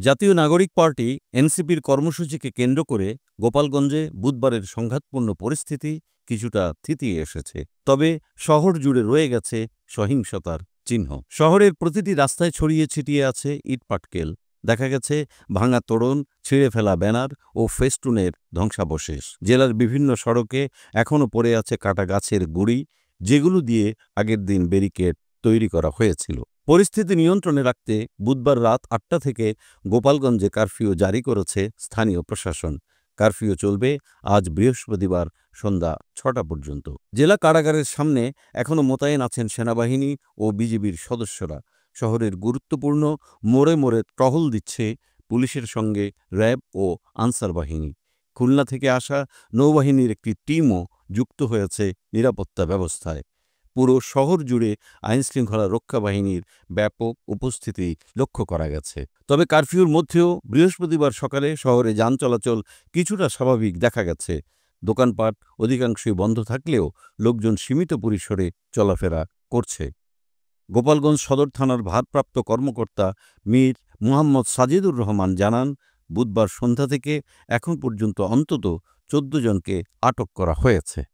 জাতীয় নাগরিক পার্টি এনসিপির কর্মসূচিকে কেন্দ্র করে গোপালগঞ্জে বুধবারের সংঘাতপূর্ণ পরিস্থিতি কিছুটা থিতিয়ে এসেছে। তবে শহর জুড়ে রয়ে গেছে সহিংসতার চিহ্ন। শহরের প্রতিটি রাস্তায় ছড়িয়ে ছিটিয়ে আছে ইটপাটকেল। দেখা গেছে ভাঙা তোরণ, ছিঁড়ে ফেলা ব্যানার ও ফেস্টুনের ধ্বংসাবশেষ। জেলার বিভিন্ন সড়কে এখনও পড়ে আছে কাটা গাছের গুঁড়ি, যেগুলো দিয়ে আগের দিন ব্যারিকেড তৈরি করা হয়েছিল। পরিস্থিতি নিয়ন্ত্রণে রাখতে বুধবার রাত ৮টা থেকে গোপালগঞ্জে কারফিউ জারি করেছে স্থানীয় প্রশাসন। কারফিউ চলবে আজ বৃহস্পতিবার সন্ধ্যা ৬টা পর্যন্ত। জেলা কারাগারের সামনে এখনও মোতায়েন আছেন সেনাবাহিনী ও বিজিবির সদস্যরা। শহরের গুরুত্বপূর্ণ মোড়ে মোড়ে টহল দিচ্ছে পুলিশের সঙ্গে র্যাব ও আনসার বাহিনী। খুলনা থেকে আসা নৌবাহিনীর একটি টিমও যুক্ত হয়েছে নিরাপত্তা ব্যবস্থায়। পুরো শহর জুড়ে আইনশৃঙ্খলা রক্ষা বাহিনীর ব্যাপক উপস্থিতি লক্ষ্য করা গেছে। তবে কারফিউর মধ্যেও বৃহস্পতিবার সকালে শহরে যান চলাচল কিছুটা স্বাভাবিক দেখা গেছে। দোকানপাট অধিকাংশই বন্ধ থাকলেও লোকজন সীমিত পরিসরে চলাফেরা করছে। গোপালগঞ্জ সদর থানার ভারপ্রাপ্ত কর্মকর্তা মীর মুহাম্মদ সাজিদুর রহমান জানান, বুধবার সন্ধ্যা থেকে এখন পর্যন্ত অন্তত ১৪ জনকে আটক করা হয়েছে।